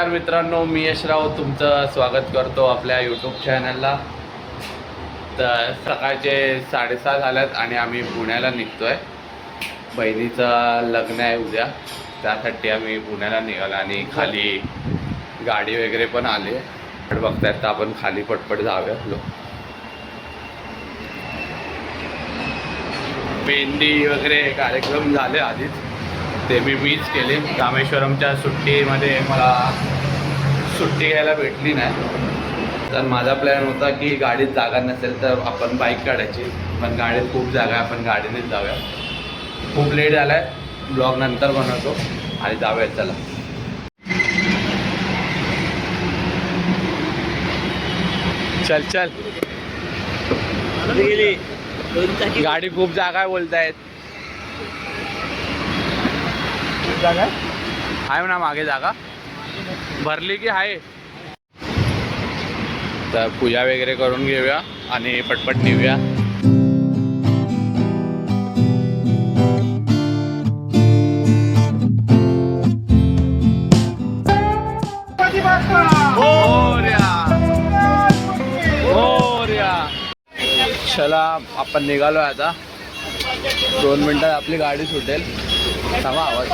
नमस्कार मित्रांनो, मी यशराव तुमचं स्वागत करतो आपल्या यूट्यूब चॅनलला। तर सकाळचे 7:30 झाल्यात आणि आम्ही पुण्याला निघतोय। बहिणीचं लग्न आहे उद्या, त्यासाठी आम्ही पुण्याला निघालो आणि खाली गाडी वगैरे पण आली आहे। बघतायत तर आपण खाली पटपट जाऊया। मेहंदी वगैरे कार्यक्रम झाले आधीच, ते मी मीच केले। रामेश्वरमच्या सुट्टीमध्ये मला सुट्टी घ्यायला भेटली नाही, तर माझा प्लॅन होता की गाडीत जागा नसेल तर आपण बाईक काढायची, पण गाडीत खूप जागा आहे, आपण गाडीनेच जाऊया। खूप लेट झाला आहे, ब्लॉग नंतर बनवतो आणि जाऊया। चला चल चल, गाडी खूप जागा आहे बोलतायत। जागा आहे ना मागे, जागा भरली की आहे। तर पूजा वगैरे करून घेऊया आणि पटपट निघूया। चला आपण निघालो आता, 2 मिनिटात आपली गाडी सुटेल। थांबा आवाज।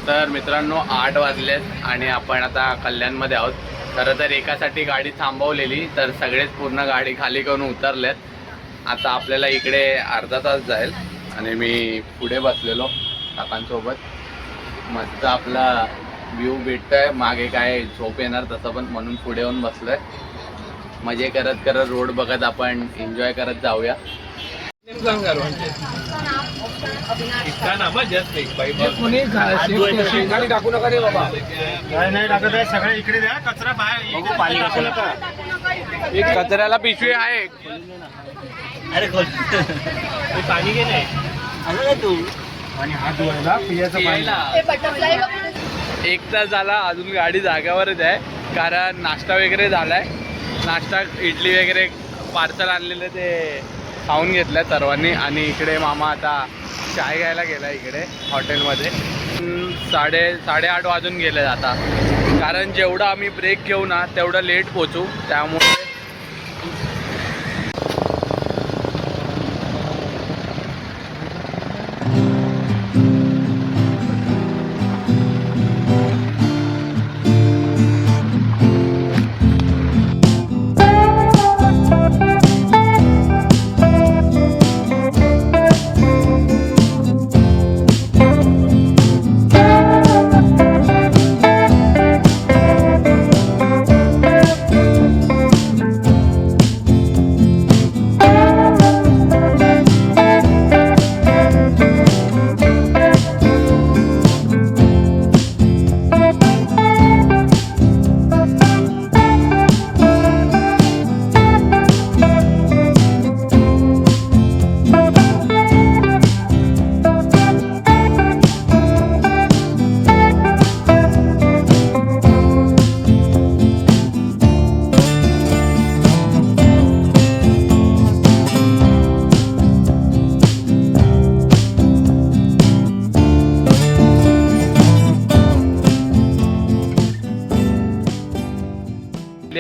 तर मित्रांनो 8 वाजलेत आणि आपण आता कल्याणमध्ये आहोत। खरं तर एकासाठी गाडी थांबवलेली, तर सगळेच पूर्ण गाडी खाली करून उतरलेत। आता आपल्याला इकडे अर्धा तास जाईल आणि मी पुढे बसलेलो काकांसोबत। मस्त आपला व्ह्यू भेटतोय, मागे काय झोप येणार तसं पण, म्हणून पुढे येऊन बसलोय। मजे करत करत रोड बघत आपण एन्जॉय करत जाऊया। टाकू नका रे बाबा, नाही टाकत आहे, सगळे इकडे द्या, कचरा बाहेर पाणी टाकू नका। कचऱ्याला पिशवी आहे। अरे पाणी गेले तू आणि हात धुवायला पियाचं पाणी। 1 तास झाला, अजून गाडी जाग्यावरच आहे, कारण नाश्ता वगैरे झालाय। नाश्ता इडली वगैरे पार्सल आणलेले ते खाऊन घेतलं सर्वांनी, आणि इकडे मामा आता चाय घ्यायला गेला इकडे हॉटेलमध्ये। 8:30 वाजून गेले आता, कारण जेवढं आम्ही ब्रेक घेऊ ना तेवढं लेट पोचू, त्यामुळे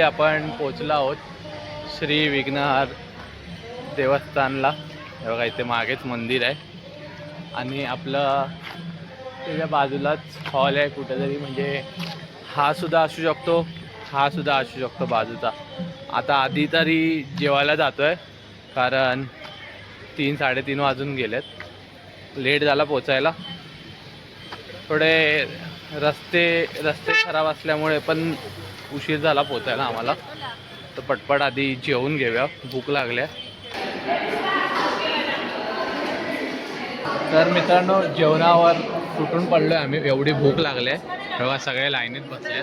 आपण पोचलो आहोत श्री विघ्नहर देवस्थानला। हे बघा, इथे मागेच मंदिर आहे आणि आपलं त्याच्या बाजूलाच हॉल आहे कुठेतरी, म्हणजे हा सुद्धा असू शकतो, हा सुद्धा असू शकतो बाजूचा। आता आधी तरी जेवायला जातोय, कारण 3-3:30 वाजून गेलेत. लेट झाला पोचायला. थोडे रस्ते खराब असल्यामुळे पण उशीर झाला पोचायला आम्हाला. तर पटपट आधी जेवून घेऊया, भूक लागल्या. तर मित्रांनो जेवणावर सुटून पडलोय आम्ही, एवढी भूक लागली आहे. तेव्हा सगळे लाईनीत बसले.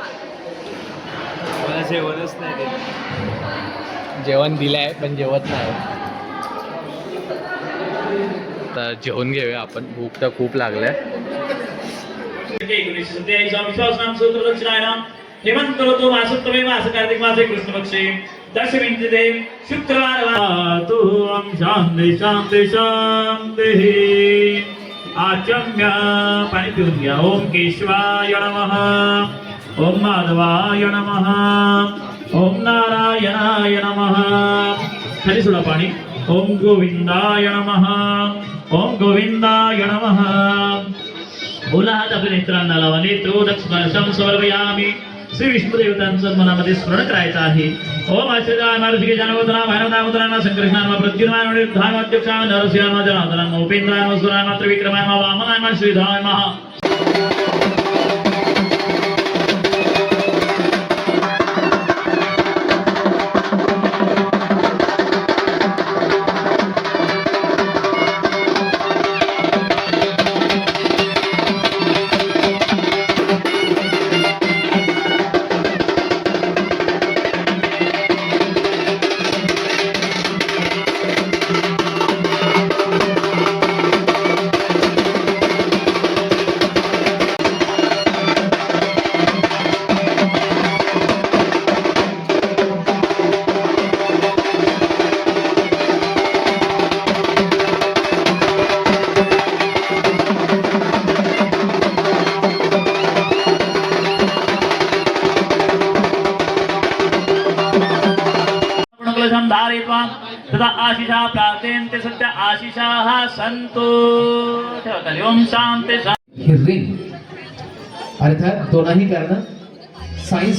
मला जेवणच नाही दिलं. जेवण दिलं आहे पण जेवत नाही. तर जेवून घेऊया आपण, भूक तर खूप लागली आहे. हेमंत ऋतू मासोत्तमे मास कार्तिक मासे कृष्ण पक्षे दशमी तिथे शुक्रवार तू शांती शांती शांती. आचम्य पाणी पिऊन घ्या. ओम केशवाय नमः, ओम माधवाय नमः, ओम नारायणाय नमः. खाली सोडा पाणी. ओम गोविंदाय नमः, ओम गोविंदाय नमः. बोला हात आपल्या नेत्रांना लावा. नेत्रो दक्षिण समर्पयामी. श्री विष्णू देवतांचं मनामध्ये स्मरण करायचं आहे. ओम आश्रयाय मारुतिके जानवदना भानवदामोदरांना संकर्षणांना प्रद्युम्नाय धामाध्यक्षाय नरसिंहाय जनार्दनाय उपेंद्राय मसुराय मात्र विक्रमाय वामनाय श्रीधाय महा. तथा आशिषा प्राप्तेन्ते सत्य आशिषाः सन्तु. ठेवा. ओम शांती शांती. हे रिंग अर्थात दोनही करणं सायन्स.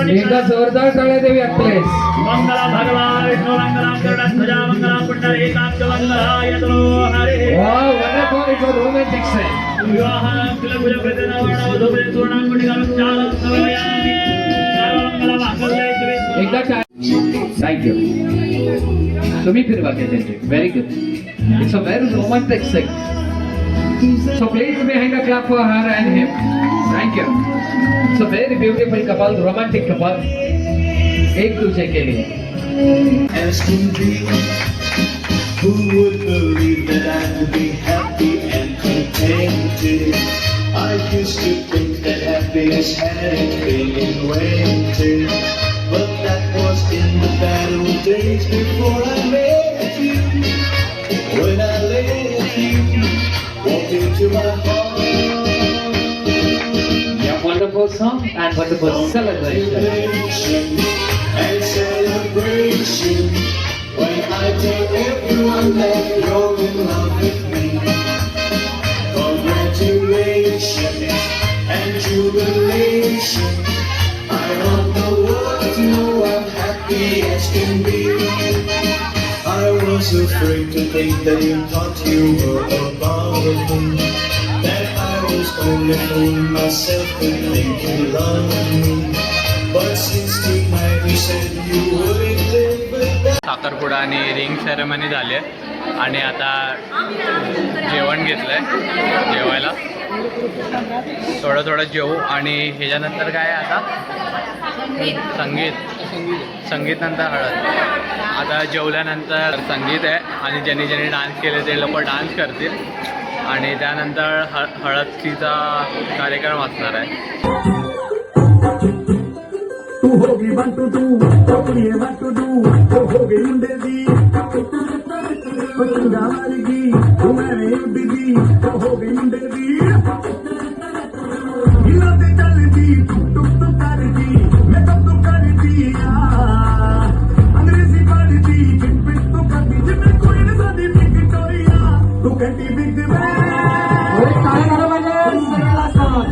एकदा जोरदार टाळ्या देवी प्लेस. मंगला भगवान विष्णु मंगला करुणाध्वजा मंगला पुंडरीकाक्ष मंगलाय तनो हरे. Wow wonderful. It's a romantic sign. विवाह कुलपुज प्रदनवर्ण वधुपे तोरणांकुटिकालक्षालं समर्पयामि. सर्वमंगल मांगल्ये शिवे. एकदा थँक्यू. तुम्ही फिरवा घेते. Very good. It's a very romantic sign. So please behind a clap for her and him. Thank you. It's a very beautiful couple, romantic couple. एक दूसरे के लिए. As can be, who would believe that I would be happy and contented? I used to think that happiness hadn't been invented, but that was in the bad old days before I met you. When I let you walk into my heart. Yeah, wonderful song and wonderful celebration. And celebration when I tell everyone that you're in love with me. Congratulations and jubilation. I want the world to know I'm happy as can be. I was afraid to think that you thought you were above me, that I was only fooling myself to think you loved me. But since tonight you said you wouldn't live without. साखरपुडा आणि ring ceremony झाली आहे आणि आता जेवण घेतलंय. जेवायला थोडं जेवू आणि ह्याच्यानंतर काय आहे आता संगीत नंतर हळद. आता जेवल्यानंतर संगीत आहे आणि ज्यांनी डान्स केले ते लोक डान्स करतील आणि त्यानंतर हळदीचा कार्यक्रम असणार आहे. तू होगी बंटू तू ये बंटू तू होगी मुंडे दी पतंगा मारेगी तू मैंने उड़ेगी होगी मुंडे दी. हिलाते चलती टुक टुक टुक करती मैं कब तू करती अंग्रेजी पढ़ती किट पिट तू करती जिन्हें कोई न सादी विक्टोरिया तू कहती बिग बैन. काय झालं पाहिजे सगळ्याला साथ.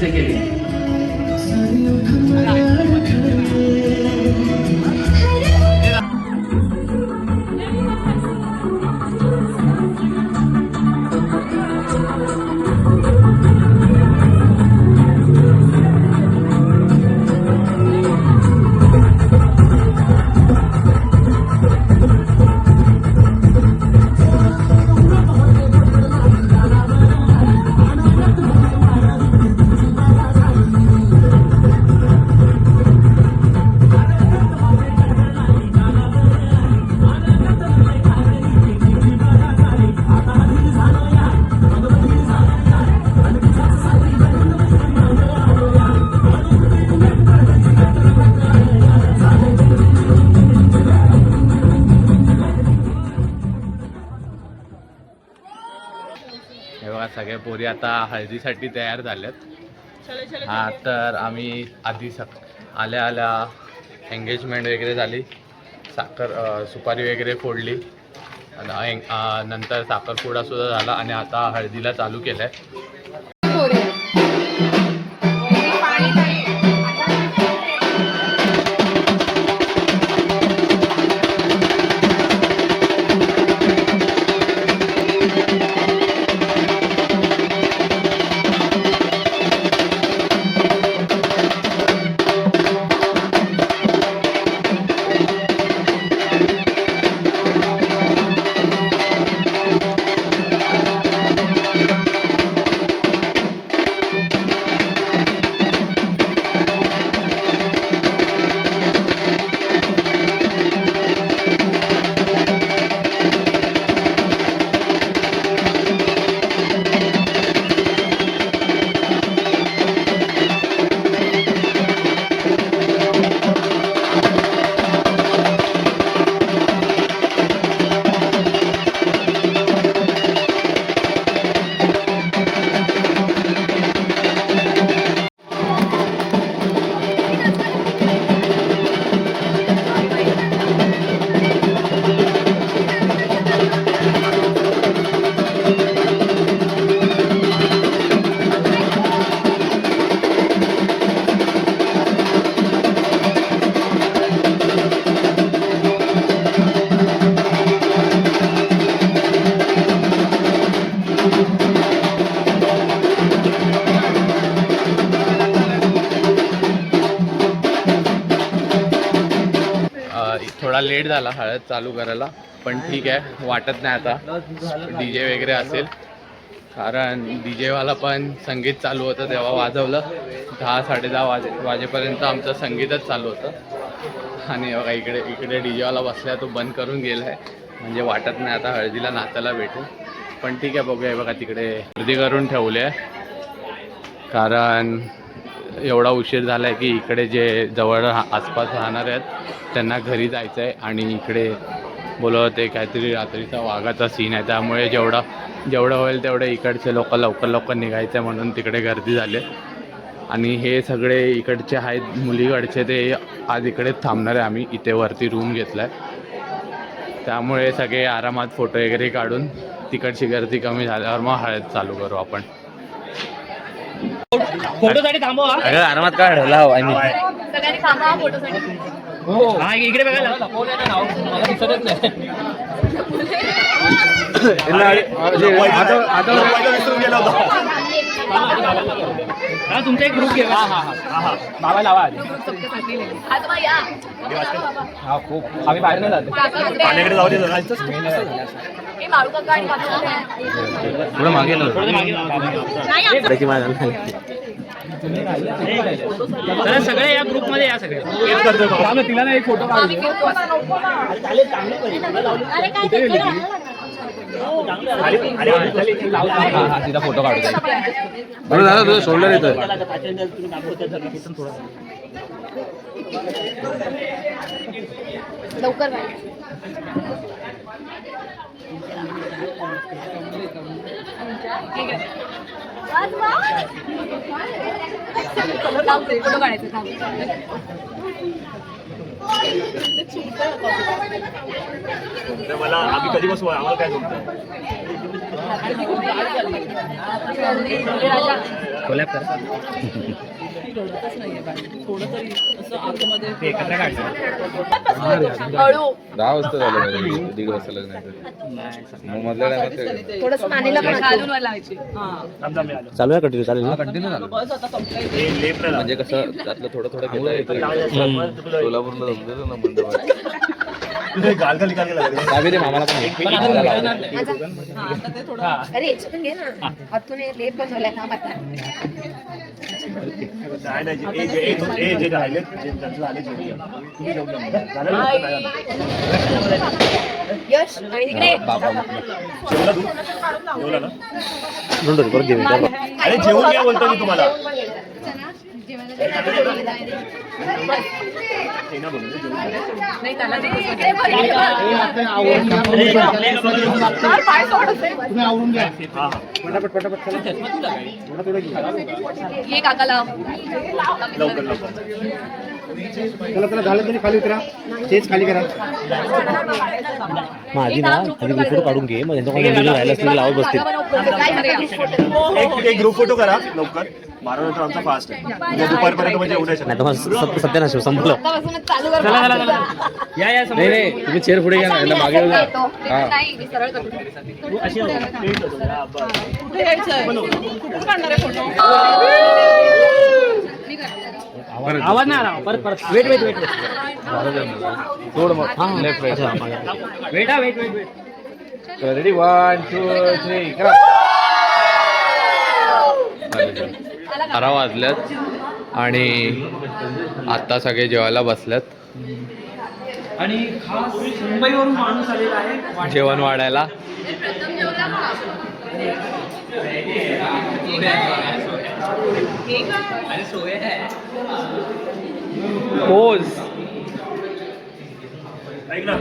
से के लिए हे बघा सगळे पोरी आता हळदीसाठी तयार झाल्यात. हा तर आम्ही आधी आल्या आल्या एंगेजमेंट वगैरे झाली, सुपारी वगैरे फोडली, नंतर साखरपुडा सुद्धा झाला आणि आता हळदीला चालू केलंय. थोडा लेट झाला हळद चालू करायला, पण ठीक आहे, वाटत नाही आता DJ वगैरे असेल, कारण डीजेवाला पण संगीत चालू होतं तेव्हा वाजवलं. 10-10:30 वाजेपर्यंत आमचं संगीतच चालू होतं. आणि बघा इकडे डीजेवाला बसला, तो बंद करून गेला आहे, म्हणजे वाटत नाही आता हळदीला नाचायला भेटू. पण ठीक आहे, बघूया. बघा तिकडे गर्दी करून ठेवली आहे, कारण एवढा उशीर झाला आहे की इकडे जे जवळ आसपास राहणारे आहेत त्यांना घरी जायचं आहे आणि इकडे बोलत होते काहीतरी रात्रीचा वाघाचा सीन आहे, त्यामुळे जेवढं होईल तेवढे इकडचे लोक लवकर निघायचं म्हणून तिकडे गर्दी झाली. आणि हे सगळे इकडचे आहेत मुलीकडचे, ते आज इकडेच थांबणार आहे. आम्ही इथे वरती रूम घेतला आहे, त्यामुळे सगळे आरामात फोटो वगैरे काढून तिकडची गर्दी कमी झाल्यावर मग हळद चालू करू आपण. फोटोसाठी थांबवा. अगं आरामात काय ठेवला हवा सगळ्यांनी थांबा फोटोसाठी. हा इकडे बघायला हा तुमचा एक ग्रुप घ्या. बाबा लावा आधी. आजोबा या. हा खूप आम्ही बाहेर नाही जातो. पाण्याकडे जाऊ दे. हे मारू काका आणि काका. थोडं मागे नाही तर सगळे या ग्रुप मध्ये या सगळे तिला ना एक फोटो आम्ही फिरतो. अरे काय ते करा. तिला फोटो काढू दादा तुझं शोल्डर येतोय. लवकर बाहेर. ठीक आहे. फोटो काढायचे मला आम्ही कधी बसू आम्हाला काय जमतं. हळू 10 वाजता झालं, 1:30 वाजता लग्न आहे. मग मधल्या टायमात थोडंसं पाणीला पण घालून लावायची. चालू आहे कंटिन्यू चालेल कंटिन्यू झालं म्हणजे कसं त्यातलं थोडं घेता येतं. सोलापूरला जमतं ना मंडप मामाला पण अरे याच्यातून घे ना. आतून लेप बनवलाय ना आता. यश आणि तिकडे अरे जेवून घ्या बोलतो मी तुम्हाला. नाही त्याला ते पाय सोडत आहे. ये काकाला चला झालं तरी खाली उतरा. तेच खाली करा. माझी ना फोटो काढून घे. मग राहिला लावत बसतील. एक ग्रुप फोटो करा लवकर. 12 नंतर आमचा फास्ट आहे. उद्या दुपारपर्यंत म्हणजे एवढ्या सत्यानाश संपलं. चालू कर. या नाही तुम्ही चेअर पुढे घ्या ना मागे नाही मी सरळ करतो. कुठे यायचंय? कुठे काढणार आहे फोटो? आवाज नाही आला. परत वेट थोडं मग लेफ्ट राईट वेट रेडी 1 2 3 करा. 12 वाजल्यात आणि आता सगळे जेवायला बसल्यात. आणि खास मुंबईवरून माणूस आलेला आहे जेवण वाढायला. ऐक ना.